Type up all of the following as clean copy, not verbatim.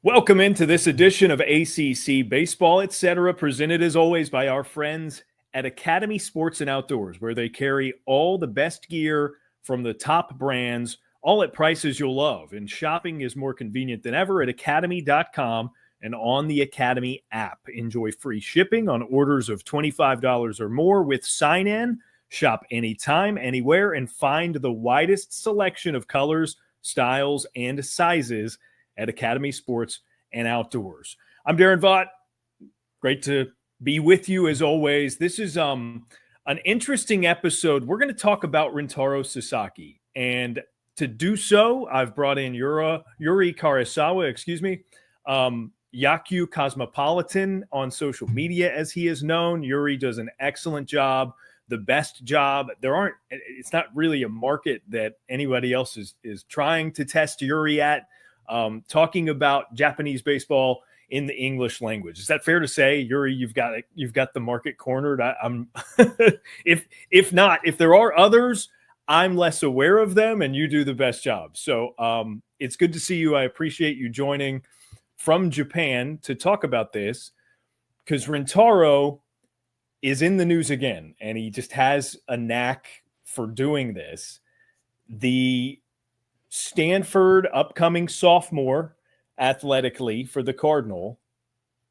Welcome into this edition of ACC Baseball Etc., presented as always by our friends at Academy Sports and Outdoors, where they carry all the best gear from the top brands, all at prices you'll love. And shopping is more convenient than ever at academy.com and on the Academy app. Enjoy free shipping on orders of $25 or more with sign-in. Shop anytime, anywhere, and find the widest selection of colors, styles, and sizes at Academy Sports and Outdoors. I'm Daron Vaught. Great to be with you as always. This is an interesting episode. We're going to talk about Rintaro Sasaki. And to do so, I've brought in Yuri Karasawa, Yaku Cosmopolitan on social media, as he is known. Yuri does an excellent job, the best job. It's not really a market that anybody else is trying to test Yuri at. Talking about Japanese baseball in the English language. Is that fair to say, Yuri? You've got the market cornered. I'm if not, if there are others, I'm less aware of them, and you do the best job. So it's good to see you. I appreciate you joining from Japan to talk about this, because Rintaro is in the news again, and he just has a knack for doing this. The Stanford upcoming sophomore athletically for the Cardinal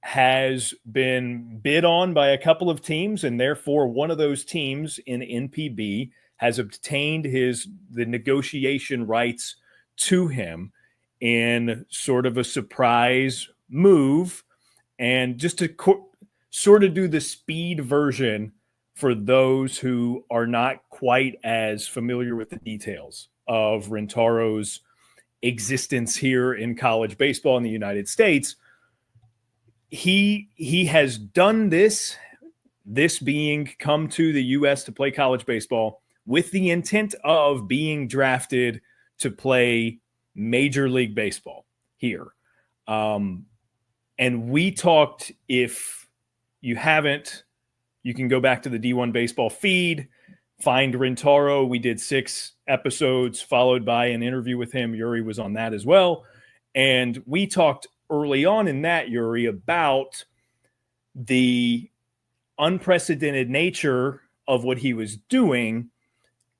has been bid on by a couple of teams, and therefore one of those teams in NPB has obtained the negotiation rights to him in sort of a surprise move. And just to sort of do the speed version for those who are not quite as familiar with the details of Rintaro's existence here in college baseball in the United States, he has done this being come to the U.S. to play college baseball with the intent of being drafted to play Major League Baseball here. And we talked, if you haven't, you can go back to the D1 Baseball feed, find Rintaro. We did 6 episodes followed by an interview with him. Yuri was on that as well. And we talked early on in that, Yuri, about the unprecedented nature of what he was doing.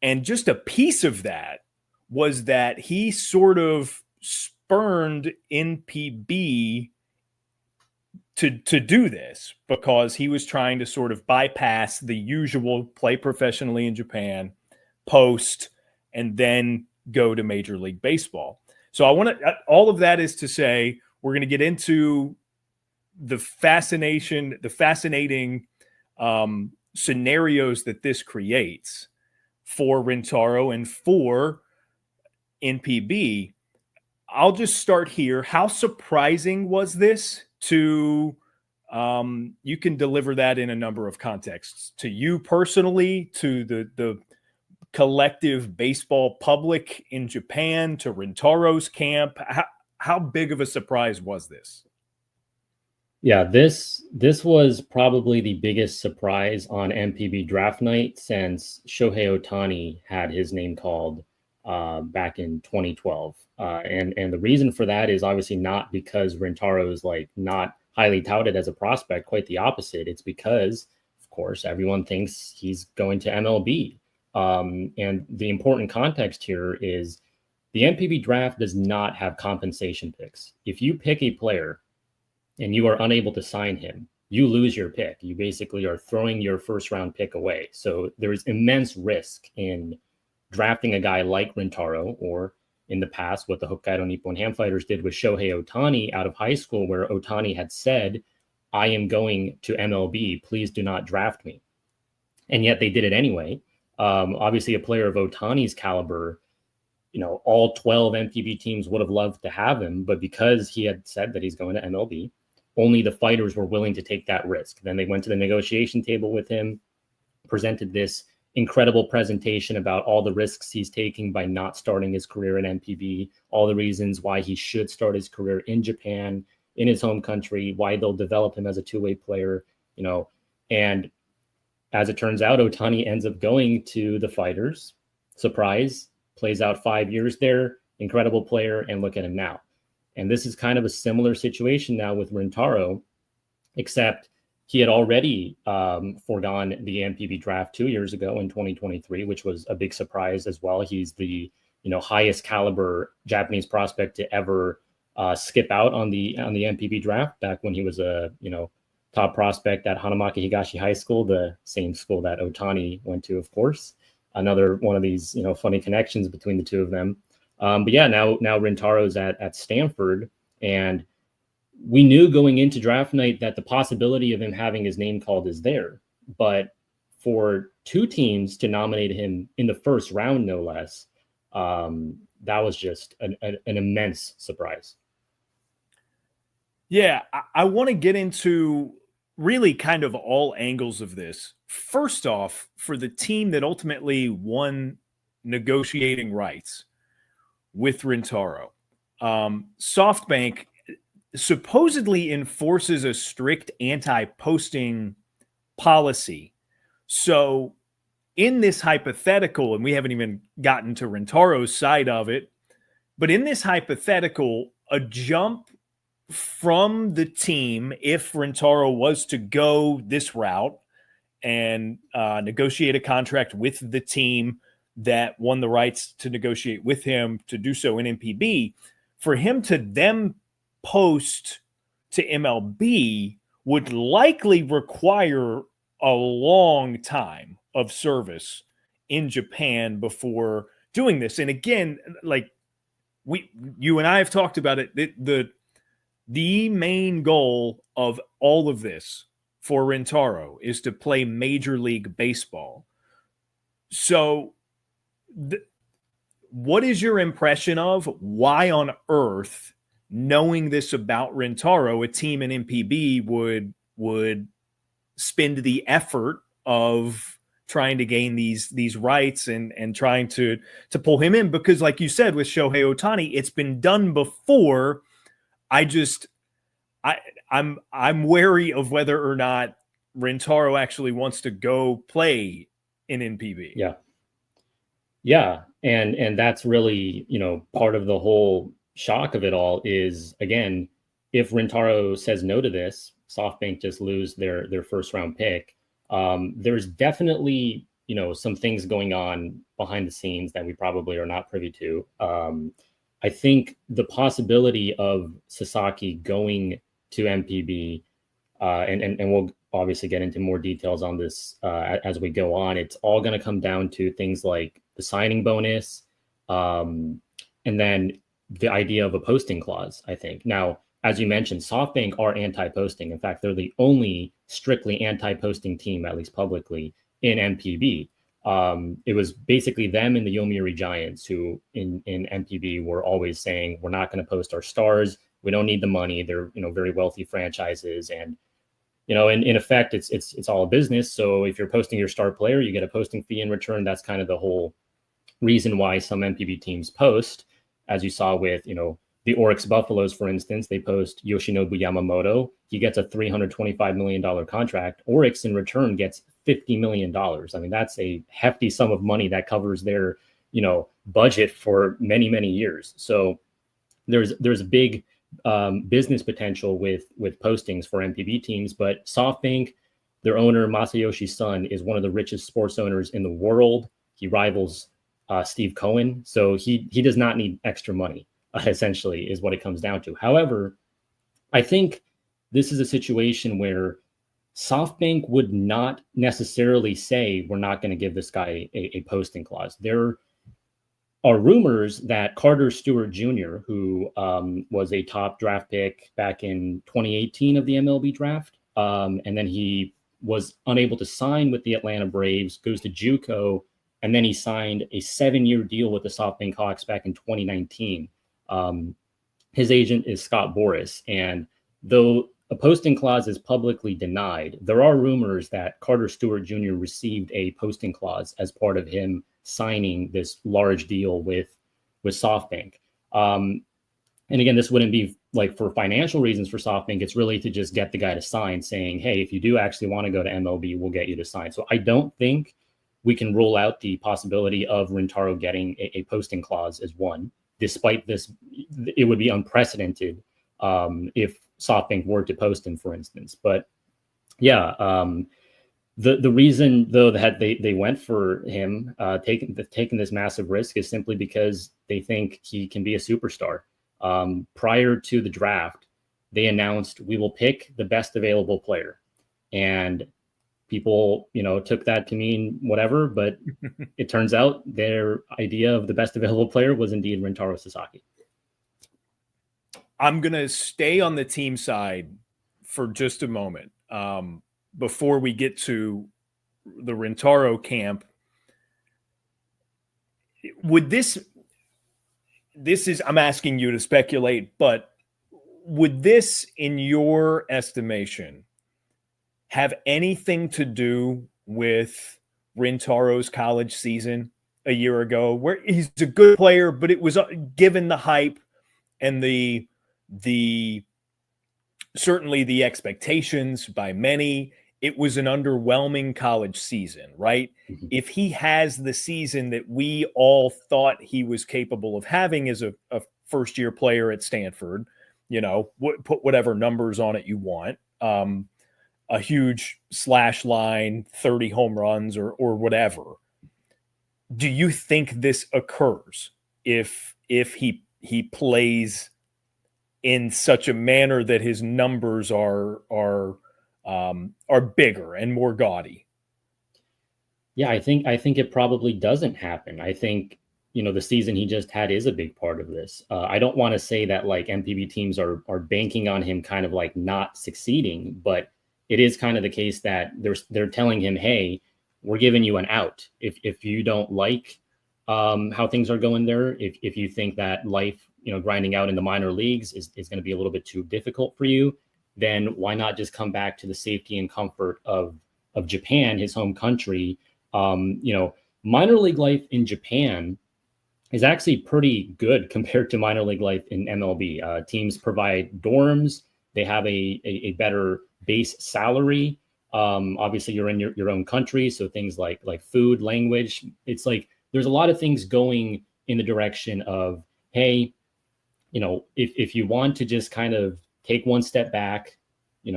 And just a piece of that was that he sort of spurned NPB to do this, because he was trying to sort of bypass the usual play professionally in Japan, post, and then go to Major League Baseball. So all of that is to say, we're going to get into the fascinating scenarios that this creates for Rintaro and for NPB. I'll just start here. How surprising was this to you can deliver that in a number of contexts, to you personally, to the collective baseball public in Japan, to Rintaro's camp. How big of a surprise was this? Yeah, this was probably the biggest surprise on NPB draft night since Shohei Ohtani had his name called back in 2012. And the reason for that is obviously not because Rintaro is not highly touted as a prospect, quite the opposite. It's because, of course, everyone thinks he's going to MLB. And the important context here is the NPB draft does not have compensation picks. If you pick a player and you are unable to sign him, you lose your pick. You basically are throwing your first round pick away. So there's immense risk in drafting a guy like Rintaro, or in the past, what the Hokkaido Nippon Ham Fighters did with Shohei Ohtani out of high school, where Ohtani had said, I am going to MLB, please do not draft me. And yet they did it anyway. Obviously, a player of Ohtani's caliber, all 12 NPB teams would have loved to have him, but because he had said that he's going to MLB, only the fighters were willing to take that risk. Then they went to the negotiation table with him, presented this incredible presentation about all the risks he's taking by not starting his career in NPB, all the reasons why he should start his career in Japan, in his home country, why they'll develop him as a two-way player, and as it turns out, Ohtani ends up going to the Fighters. Surprise, plays out 5 years there, incredible player, and look at him now. And this is kind of a similar situation now with Rintaro, except he had already foregone the NPB draft 2 years ago in 2023, which was a big surprise as well. He's the highest caliber Japanese prospect to ever skip out on the NPB draft back when he was a top prospect at Hanamaki Higashi High School, the same school that Ohtani went to, of course. Another one of these funny connections between the two of them. But yeah, now Rintaro's at Stanford, and we knew going into draft night that the possibility of him having his name called is there. But for two teams to nominate him in the first round, no less, that was just an immense surprise. Yeah, I want to get into really kind of all angles of this. First off, for the team that ultimately won negotiating rights with Rintaro, SoftBank supposedly enforces a strict anti-posting policy. So in this hypothetical, and we haven't even gotten to Rintaro's side of it, but in this hypothetical, a jump from the team, if Rintaro was to go this route and negotiate a contract with the team that won the rights to negotiate with him to do so in NPB, for him to then post to MLB would likely require a long time of service in Japan before doing this. And again, like you and I have talked about it, the main goal of all of this for Rintaro is to play Major League Baseball. So what is your impression of why on earth, knowing this about Rintaro, a team in NPB would spend the effort of trying to gain these rights and trying to pull him in? Because like you said, with Shohei Ohtani, it's been done before. I'm wary of whether or not Rintaro actually wants to go play in NPB. Yeah. And that's really, part of the whole shock of it all is, again, if Rintaro says no to this, SoftBank just lose their first round pick. There's definitely, some things going on behind the scenes that we probably are not privy to. I think the possibility of Sasaki going to NPB, and we'll obviously get into more details on this as we go on. It's all going to come down to things like the signing bonus, and then the idea of a posting clause, I think. Now, as you mentioned, SoftBank are anti-posting. In fact, they're the only strictly anti-posting team, at least publicly, in NPB. It was basically them and the Yomiuri Giants who in NPB were always saying, we're not going to post our stars. We don't need the money. They're, very wealthy franchises. And, in effect, it's all a business. So if you're posting your star player, you get a posting fee in return. That's kind of the whole reason why some NPB teams post, as you saw with, the Oryx Buffaloes, for instance. They post Yoshinobu Yamamoto. He gets a $325 million contract. Oryx in return gets $50 million. I mean, that's a hefty sum of money that covers their, budget for many, many years. So there's a big business potential with postings for NPB teams. But SoftBank, their owner, Masayoshi Son, is one of the richest sports owners in the world. He rivals Steve Cohen. So he does not need extra money. Essentially is what it comes down to. However, I think this is a situation where SoftBank would not necessarily say, we're not going to give this guy a posting clause. There are rumors that Carter Stewart Jr., who was a top draft pick back in 2018 of the MLB draft, and then he was unable to sign with the Atlanta Braves, goes to JUCO, and then he signed a 7-year deal with the SoftBank Hawks back in 2019. His agent is Scott Boras, and though a posting clause is publicly denied, there are rumors that Carter Stewart Jr. received a posting clause as part of him signing this large deal with SoftBank. And again, this wouldn't be like for financial reasons for SoftBank. It's really to just get the guy to sign, saying, hey, if you do actually want to go to MLB, we'll get you to sign. So I don't think we can rule out the possibility of Rintaro getting a posting clause as one, despite this it would be unprecedented if SoftBank were to post him, for instance. But yeah, the reason though that they went for him, taking this massive risk, is simply because they think he can be a superstar. Prior to the draft, they announced, we will pick the best available player, and people, took that to mean whatever, but it turns out their idea of the best available player was indeed Rintaro Sasaki. I'm going to stay on the team side for just a moment before we get to the Rintaro camp. Would this is, I'm asking you to speculate, but would this, in your estimation, have anything to do with Rintaro's college season a year ago, where he's a good player, but it was given the hype and the certainly the expectations by many, it was an underwhelming college season, right? Mm-hmm. If he has the season that we all thought he was capable of having as a first-year player at Stanford, put whatever numbers on it you want, a huge slash line, 30 home runs or whatever. Do you think this occurs if he plays in such a manner that his numbers are bigger and more gaudy? Yeah, I think it probably doesn't happen. I think, the season he just had is a big part of this. I don't want to say that like NPB teams are banking on him kind of like not succeeding, but it is kind of the case that they're telling him, hey, we're giving you an out. If you don't like how things are going there, if you think that life, grinding out in the minor leagues is going to be a little bit too difficult for you, then why not just come back to the safety and comfort of Japan, his home country? Minor league life in Japan is actually pretty good compared to minor league life in MLB. Teams provide dorms. They have a better base salary. Obviously, you're in your own country, so things like food, language. It's like there's a lot of things going in the direction of, hey, if you want to just kind of take one step back,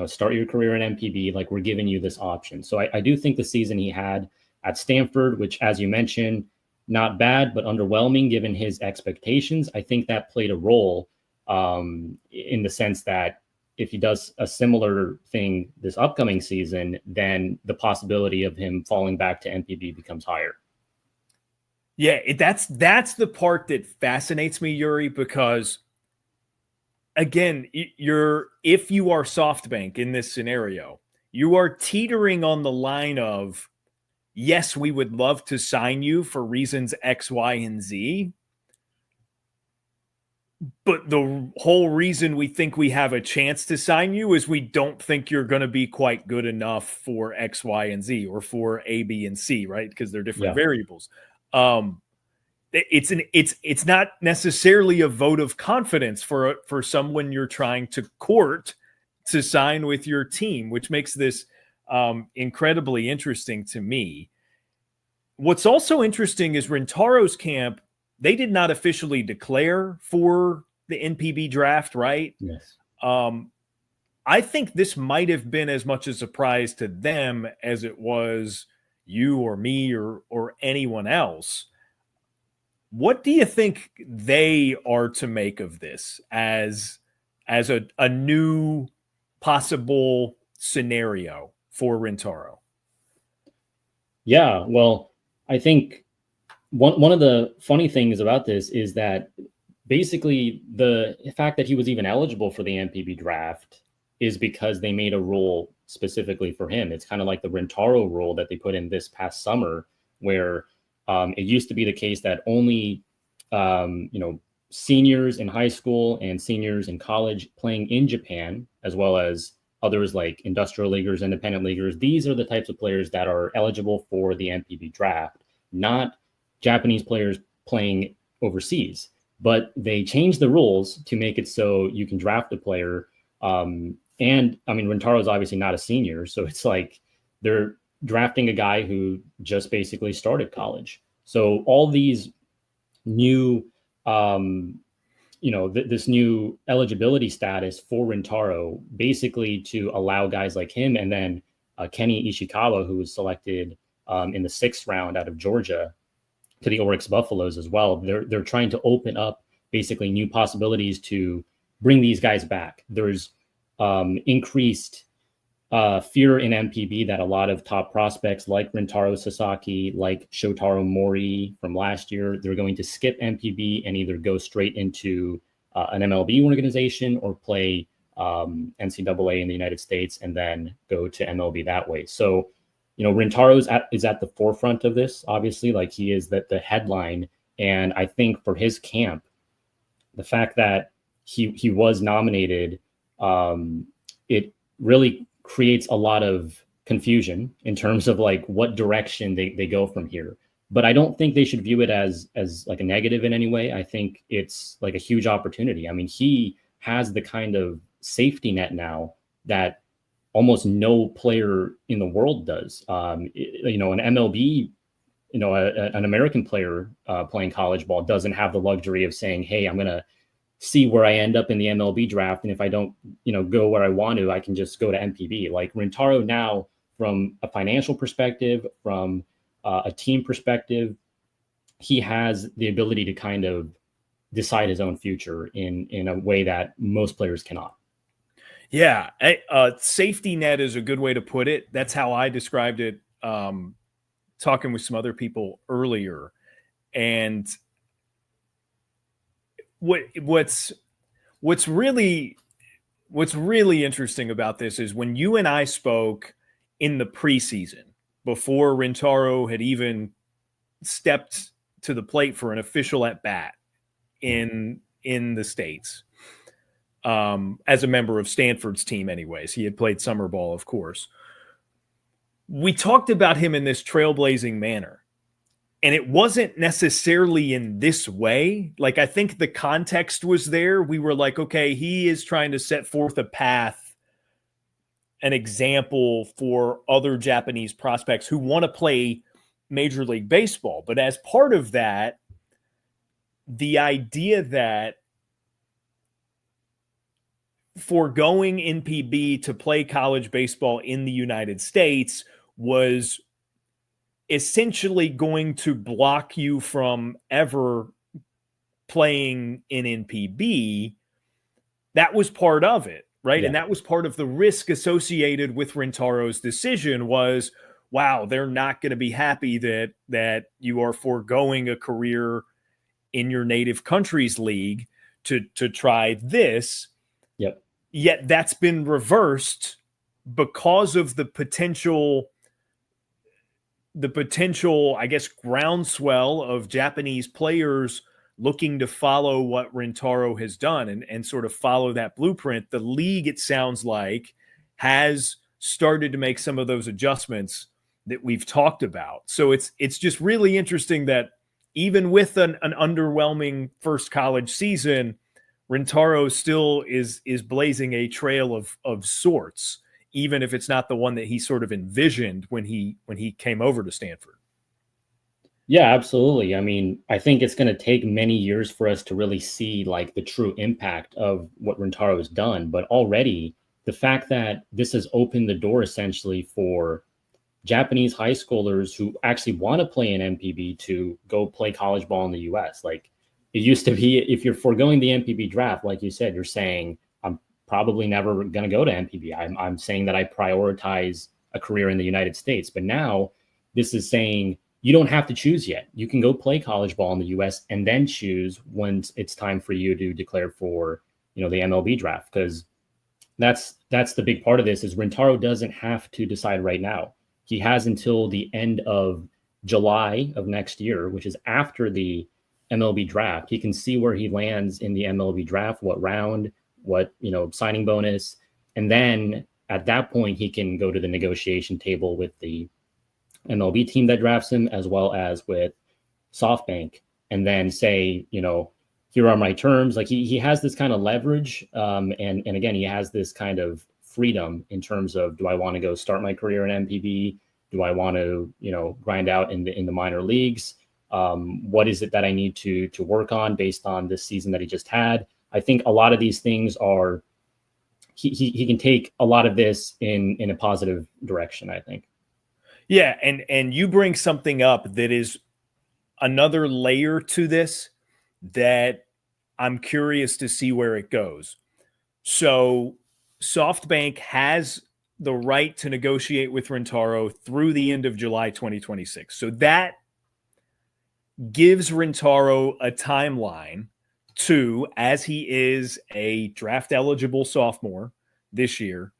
start your career in NPB, like we're giving you this option. So I do think the season he had at Stanford, which, as you mentioned, not bad, but underwhelming given his expectations, I think that played a role in the sense that if he does a similar thing this upcoming season, then the possibility of him falling back to NPB becomes higher. Yeah, that's the part that fascinates me, Yuri, because again, if you are SoftBank in this scenario, you are teetering on the line of, yes, we would love to sign you for reasons X, Y, and Z, but the whole reason we think we have a chance to sign you is we don't think you're going to be quite good enough for X, Y, and Z, or for A, B, and C, right? Because they're different variables. It's not necessarily a vote of confidence for someone you're trying to court to sign with your team, which makes this incredibly interesting to me. What's also interesting is Rintaro's camp, they did not officially declare for the NPB draft, right? Yes. I think this might have been as much a surprise to them as it was you or me or anyone else. What do you think they are to make of this as a new possible scenario for Rintaro? Yeah, well, I think one of the funny things about this is that basically the fact that he was even eligible for the NPB draft is because they made a rule specifically for him. It's kind of like the Rintaro rule that they put in this past summer, where it used to be the case that only seniors in high school and seniors in college playing in Japan, as well as others like industrial leaguers, independent leaguers, these are the types of players that are eligible for the NPB draft, not Japanese players playing overseas. But they changed the rules to make it so you can draft a player. And I mean, Rintaro is obviously not a senior, so it's like they're drafting a guy who just basically started college. So all these new, this new eligibility status for Rintaro, basically to allow guys like him, and then Kenny Ishikawa, who was selected in the 6th round out of Georgia to the Oryx Buffaloes as well. They're trying to open up basically new possibilities to bring these guys back. There's increased fear in NPB that a lot of top prospects like Rintaro Sasaki, like Shotaro Mori from last year, they're going to skip NPB and either go straight into an MLB organization or play NCAA in the United States and then go to MLB that way. So, Rintaro is at the forefront of this, obviously, like he is the headline. And I think for his camp, the fact that he was nominated, it really creates a lot of confusion in terms of like what direction they go from here. But I don't think they should view it as like a negative in any way. I think it's like a huge opportunity. I mean, he has the kind of safety net now that almost no player in the world does. An MLB, an American player playing college ball doesn't have the luxury of saying, hey, I'm going to see where I end up in the MLB draft. And if I don't, go where I want to, I can just go to NPB. Like Rintaro now, from a financial perspective, from a team perspective, he has the ability to kind of decide his own future in a way that most players cannot. Yeah. Safety net is a good way to put it. That's how I described it, talking with some other people earlier. And what's really interesting about this is when you and I spoke in the preseason, before Rintaro had even stepped to the plate for an official at bat in the States, as a member of Stanford's team anyways. He had played summer ball, of course. We talked about him in this trailblazing manner. And it wasn't necessarily in this way. Like, I think the context was there. We were like, okay, he is trying to set forth a path, an example for other Japanese prospects who want to play Major League Baseball. But as part of that, the idea that foregoing NPB to play college baseball in the United States was essentially going to block you from ever playing in NPB, that was part of it, right? Yeah. And that was part of the risk associated with Rintaro's decision was, wow, they're not going to be happy that you are foregoing a career in your native country's league to try this. Yep. Yet that's been reversed because of the potential, I guess, groundswell of Japanese players looking to follow what Rintaro has done and sort of follow that blueprint. The league, it sounds like, has started to make some of those adjustments that we've talked about. So it's just really interesting that even with an underwhelming first college season, Rintaro still is blazing a trail of sorts, even if it's not the one that he sort of envisioned when he came over to Stanford. Yeah, absolutely. I mean, I think it's going to take many years for us to really see like the true impact of what Rintaro has done. But already the fact that this has opened the door essentially for Japanese high schoolers who actually want to play in NPB to go play college ball in the US. Like it used to be, if you're foregoing the NPB draft, like you said, you're saying, I'm probably never going to go to NPB. I'm saying that I prioritize a career in the United States. But now this is saying you don't have to choose yet. You can go play college ball in the US and then choose when it's time for you to declare for, the MLB draft. Because that's the big part of this is Rintaro doesn't have to decide right now. He has until the end of July of next year, which is after the MLB draft. He can see where he lands in the MLB draft, what round, what, signing bonus. And then at that point, he can go to the negotiation table with the MLB team that drafts him, as well as with SoftBank, and then say, here are my terms. Like he has this kind of leverage. And again, he has this kind of freedom in terms of, do I want to go start my career in NPB? Do I want to, grind out in the minor leagues? What is it that I need to work on based on this season that he just had? I think a lot of these things are, he can take a lot of this in a positive direction, I think. Yeah, and you bring something up that is another layer to this that I'm curious to see where it goes. So SoftBank has the right to negotiate with Rintaro through the end of July 2026. So that gives Rintaro a timeline to, as he is a draft eligible sophomore this year,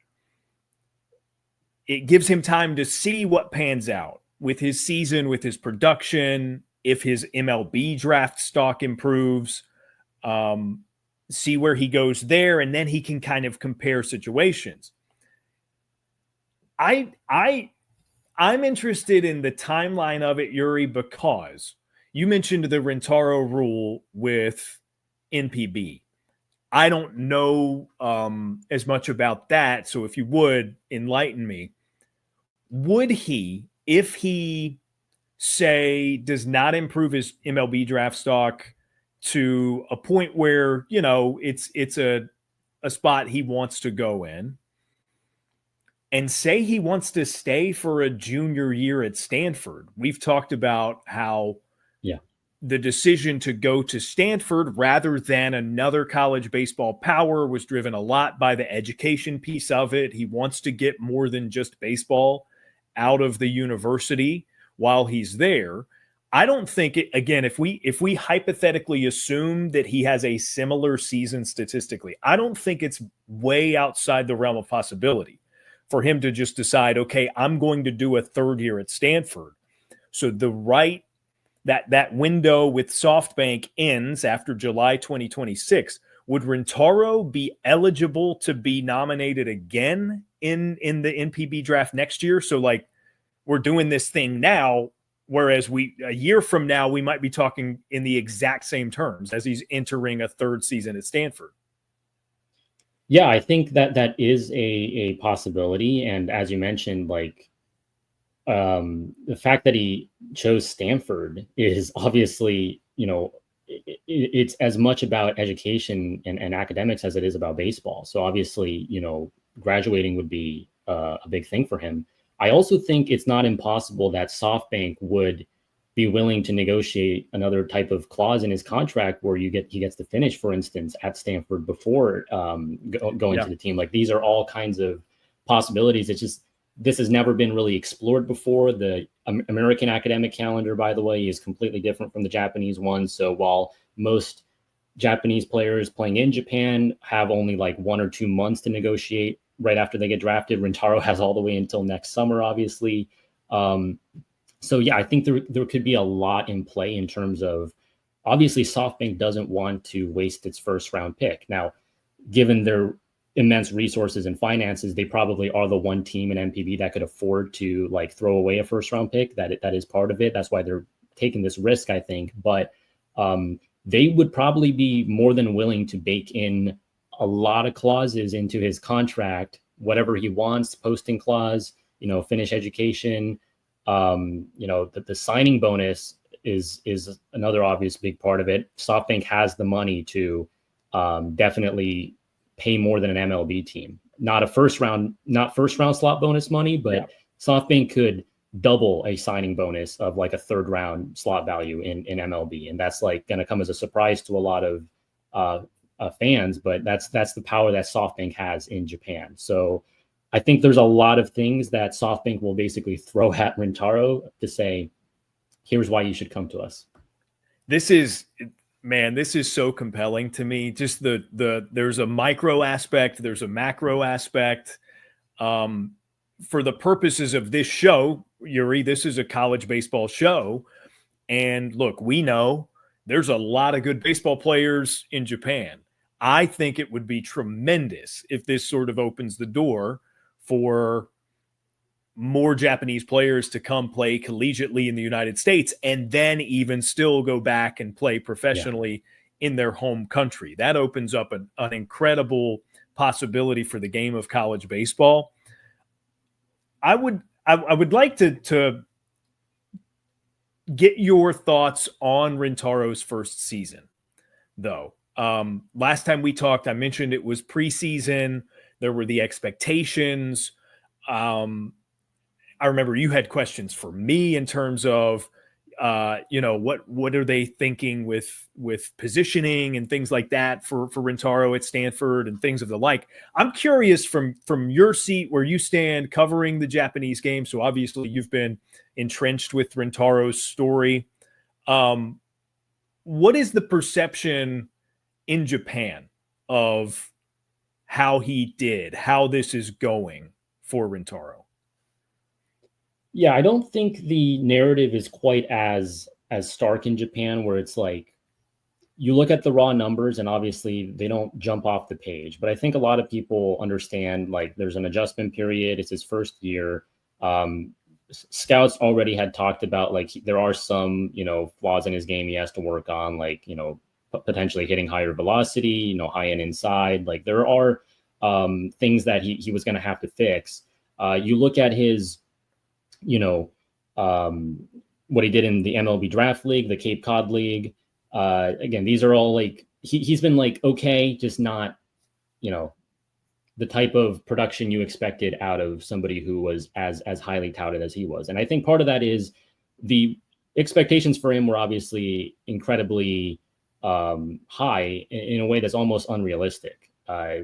it gives him time to see what pans out with his season, with his production, if his MLB draft stock improves, see where he goes there, and then he can kind of compare situations. I'm interested in the timeline of it, Yuri, because you mentioned the Rintaro rule with NPB. I don't know as much about that, so if you would enlighten me. Would he, if he, say, does not improve his MLB draft stock to a point where, you know, it's a spot he wants to go in, and say he wants to stay for a junior year at Stanford? We've talked about how the decision to go to Stanford rather than another college baseball power was driven a lot by the education piece of it. He wants to get more than just baseball out of the university while he's there. I don't think it, again, if we hypothetically assume that he has a similar season statistically, I don't think it's way outside the realm of possibility for him to just decide, okay, I'm going to do a third year at Stanford. So that window with SoftBank ends after July 2026. Would Rintaro be eligible to be nominated again in the NPB draft next year? So like, we're doing this thing now, whereas a year from now, we might be talking in the exact same terms as he's entering a third season at Stanford. Yeah, I think that is a possibility. And as you mentioned, like, the fact that he chose Stanford is obviously, you know, it's as much about education and academics as it is about baseball. So obviously, you know, graduating would be a big thing for him. I also think it's not impossible that SoftBank would be willing to negotiate another type of clause in his contract where he gets to finish, for instance, at Stanford before going to the team. Like, these are all kinds of possibilities. It's just, this has never been really explored before. The American academic calendar, by the way, is completely different from the Japanese one. So while most Japanese players playing in Japan have only like 1 or 2 months to negotiate right after they get drafted, Rintaro has all the way until next summer, obviously. So yeah, I think there could be a lot in play in terms of, obviously SoftBank doesn't want to waste its first round pick. Now, given their immense resources and finances, they probably are the one team in NPB that could afford to like throw away a first round pick. That is part of it. That's why they're taking this risk, I think. But they would probably be more than willing to bake in a lot of clauses into his contract, whatever he wants, posting clause, you know, finish education. You know, the signing bonus is another obvious big part of it. SoftBank has the money to definitely pay more than an MLB team. Not first round slot bonus money, but SoftBank could double a signing bonus of like a third round slot value in MLB. And that's like going to come as a surprise to a lot of fans, but that's the power that SoftBank has in Japan. So I think there's a lot of things that SoftBank will basically throw at Rintaro to say, here's why you should come to us. This is so compelling to me. Just there's a micro aspect, there's a macro aspect. For the purposes of this show, Yuri, this is a college baseball show. And look, we know there's a lot of good baseball players in Japan. I think it would be tremendous if this sort of opens the door for more Japanese players to come play collegiately in the United States and then even still go back and play professionally in their home country. That opens up an incredible possibility for the game of college baseball. I would like to get your thoughts on Rintaro's first season, though. Last time we talked, I mentioned it was preseason. There were the expectations. I remember you had questions for me in terms of, what are they thinking with positioning and things like that for Rintaro at Stanford and things of the like. I'm curious from your seat where you stand covering the Japanese game. So obviously you've been entrenched with Rintaro's story. What is the perception in Japan of how he did, how this is going for Rintaro? Yeah, I don't think the narrative is quite as stark in Japan, where it's like you look at the raw numbers and obviously they don't jump off the page. But I think a lot of people understand like there's an adjustment period. It's his first year. Scouts already had talked about like there are some, flaws in his game he has to work on, like, potentially hitting higher velocity, high end inside. Like there are things that he was going to have to fix. You look at his what he did in the MLB Draft League, the Cape Cod League. Again, these are all like he's been like okay, just not the type of production you expected out of somebody who was as highly touted as he was. And I think part of that is the expectations for him were obviously incredibly high in a way that's almost unrealistic.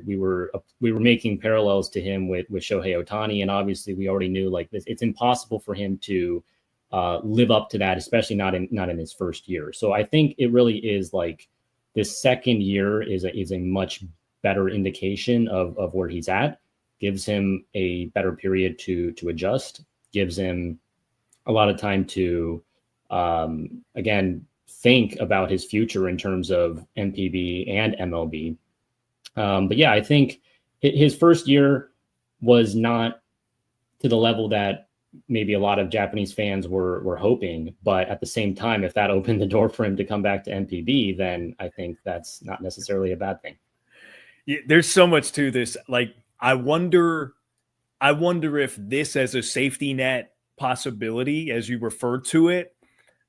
We were making parallels to him with Shohei Ohtani, and obviously we already knew like this. It's impossible for him to live up to that, especially not in his first year. So I think it really is like this second year is a much better indication of where he's at. Gives him a better period to adjust. Gives him a lot of time to again think about his future in terms of NPB and MLB. But yeah, I think his first year was not to the level that maybe a lot of Japanese fans were hoping. But at the same time, if that opened the door for him to come back to NPB, then I think that's not necessarily a bad thing. Yeah, there's so much to this. Like, I wonder if this as a safety net possibility, as you referred to it,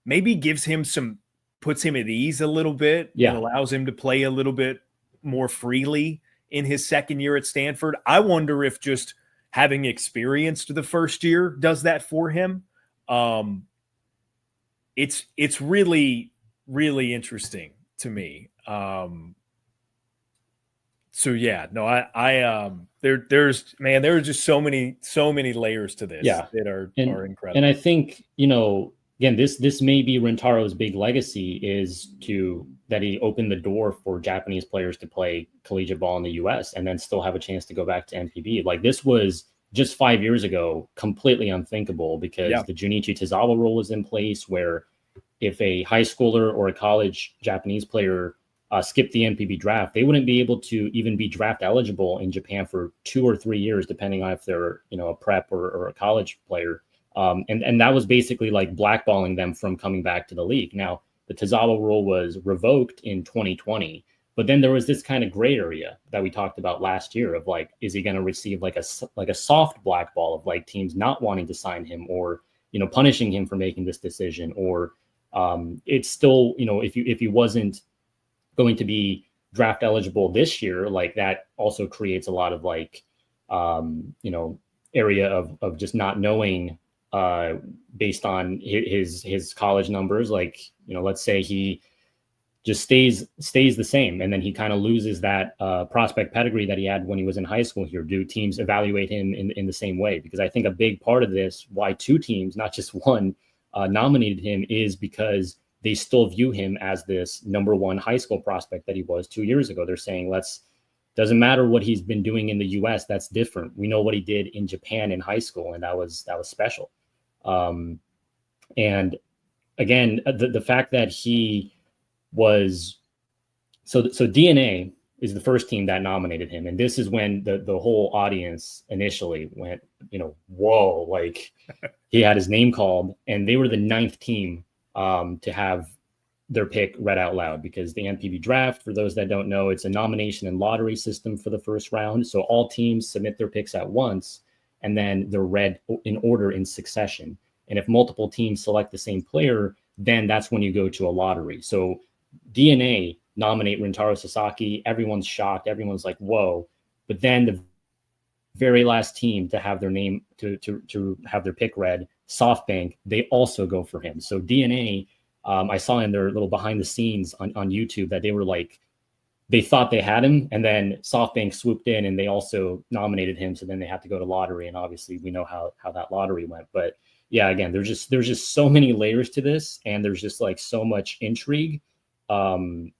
maybe puts him at ease a little bit and allows him to play a little bit more freely in his second year at Stanford. I wonder if just having experienced the first year does that for him. It's really, really interesting to me. So yeah, no, there are just so many layers to this that are incredible. And I think, again, this may be Rintaro's big legacy is that he opened the door for Japanese players to play collegiate ball in the US and then still have a chance to go back to NPB. Like this was just 5 years ago, completely unthinkable because the Junichi Tozawa rule was in place where if a high schooler or a college Japanese player skipped the NPB draft, they wouldn't be able to even be draft eligible in Japan for 2 or 3 years, depending on if they're, a prep or a college player. And that was basically like blackballing them from coming back to the league. Now, the Tozawa rule was revoked in 2020, but then there was this kind of gray area that we talked about last year of like, is he going to receive like a soft blackball of like teams not wanting to sign him or, punishing him for making this decision, or it's still, if he wasn't going to be draft eligible this year, like that also creates a lot of like, area of just not knowing based on his college numbers. Like, let's say he just stays the same and then he kind of loses that prospect pedigree that he had when he was in high school here. Do teams evaluate him in the same way? Because I think a big part of this, why 2 teams, not just one, nominated him is because they still view him as this number 1 high school prospect that he was 2 years ago. They're saying, doesn't matter what he's been doing in the US, that's different. We know what he did in Japan in high school, and that was special. And again, the fact that he was so DNA is the first team that nominated him, and this is when the whole audience initially went, whoa, like he had his name called, and they were the 9th team to have their pick read out loud, because the NPB draft, for those that don't know, it's a nomination and lottery system for the first round. So all teams submit their picks at once, and then they're read in order in succession. And if multiple teams select the same player, then that's when you go to a lottery. So DNA nominate Rintaro Sasaki. Everyone's shocked. Everyone's like, whoa. But then the very last team to have their name, to have their pick read, SoftBank, they also go for him. So DNA, I saw in their little behind the scenes on YouTube that they were like, they thought they had him, and then SoftBank swooped in and they also nominated him. So then they had to go to lottery, and obviously we know how that lottery went. But yeah, again, there's just so many layers to this, and there's just like so much intrigue that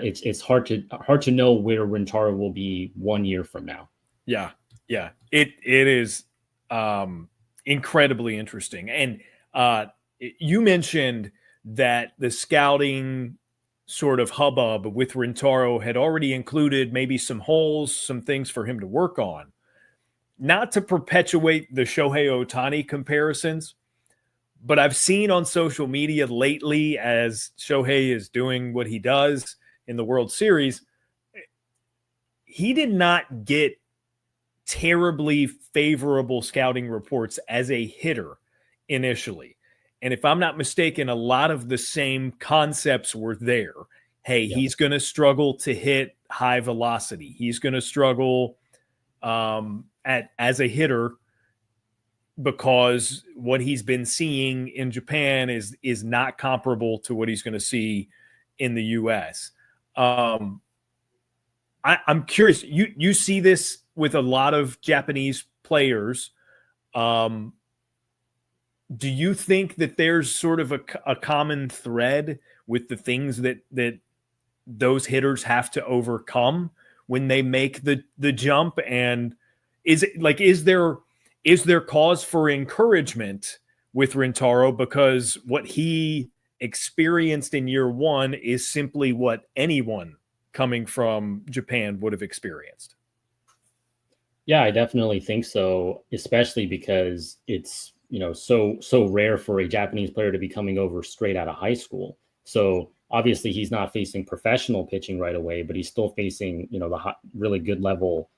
it's hard to know where Rintaro will be 1 year from now. Yeah, it is incredibly interesting. And you mentioned that the scouting sort of hubbub with Rintaro had already included maybe some holes, some things for him to work on. Not to perpetuate the Shohei Ohtani comparisons, but I've seen on social media lately, as Shohei is doing what he does in the World Series, he did not get terribly favorable scouting reports as a hitter initially. And if I'm not mistaken, a lot of the same concepts were there. Hey, he's going to struggle to hit high velocity. He's going to struggle as a hitter because what he's been seeing in Japan is not comparable to what he's going to see in the U.S. I'm curious. You see this with a lot of Japanese players. Do you think that there's sort of a common thread with the things that those hitters have to overcome when they make the jump? And is there cause for encouragement with Rintaro, because what he experienced in year one is simply what anyone coming from Japan would have experienced? Yeah, I definitely think so, especially because it's, so rare for a Japanese player to be coming over straight out of high school. So obviously he's not facing professional pitching right away, but he's still facing, the really good level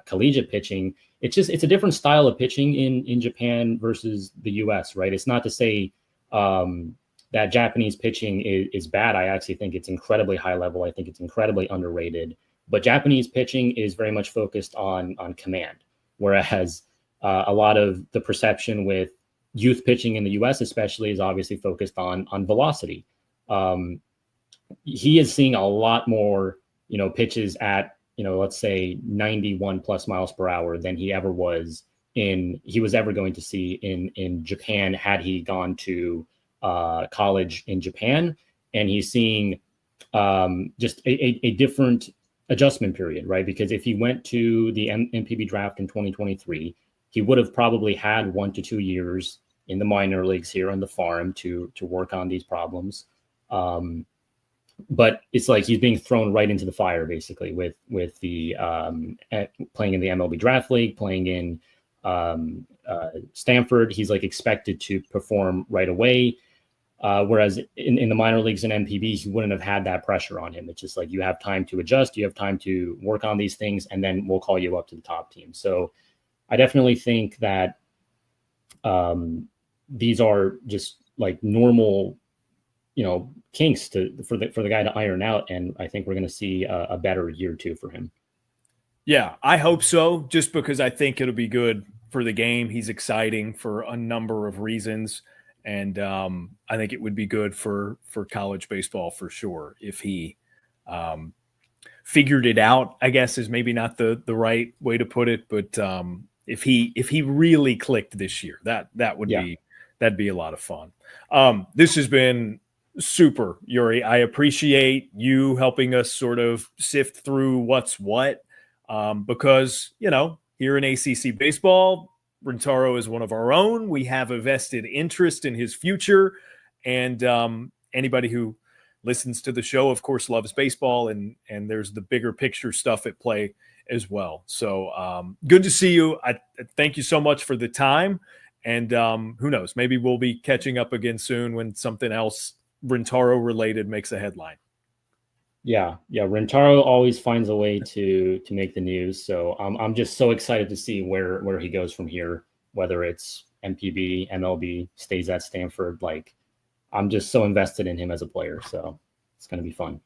collegiate pitching. It's a different style of pitching in Japan versus the US, right? It's not to say that Japanese pitching is bad. I actually think it's incredibly high level. I think it's incredibly underrated. But Japanese pitching is very much focused on command, whereas a lot of the perception with youth pitching in the U.S. especially is obviously focused on velocity. He is seeing a lot more, pitches at, let's say 91 plus miles per hour than he ever was he was ever going to see in Japan had he gone to college in Japan. And he's seeing just a different adjustment period, right? Because if he went to the NPB draft in 2023, he would have probably had 1 to 2 years in the minor leagues here on the farm to work on these problems. But it's like he's being thrown right into the fire, basically, with the playing in the MLB draft league, playing in Stanford. He's like expected to perform right away. Whereas in the minor leagues and NPB, he wouldn't have had that pressure on him. It's just like you have time to adjust, you have time to work on these things, and then we'll call you up to the top team. So I definitely think that these are just like normal, kinks for the guy to iron out, and I think we're going to see a better year two for him. Yeah, I hope so. Just because I think it'll be good for the game. He's exciting for a number of reasons. And I think it would be good for college baseball for sure if he figured it out, I guess is maybe not the right way to put it. But if he really clicked this year, that would that'd be a lot of fun. This has been super, Yuri. I appreciate you helping us sort of sift through what's what, because, here in ACC baseball, Rintaro is one of our own. We have a vested interest in his future. And anybody who listens to the show, of course, loves baseball. And there's the bigger picture stuff at play as well. So good to see you. I thank you so much for the time. And who knows, maybe we'll be catching up again soon when something else Rintaro related makes a headline. Yeah. Rintaro always finds a way to make the news. So I'm just so excited to see where he goes from here, whether it's NPB, MLB, stays at Stanford. Like, I'm just so invested in him as a player. So it's going to be fun.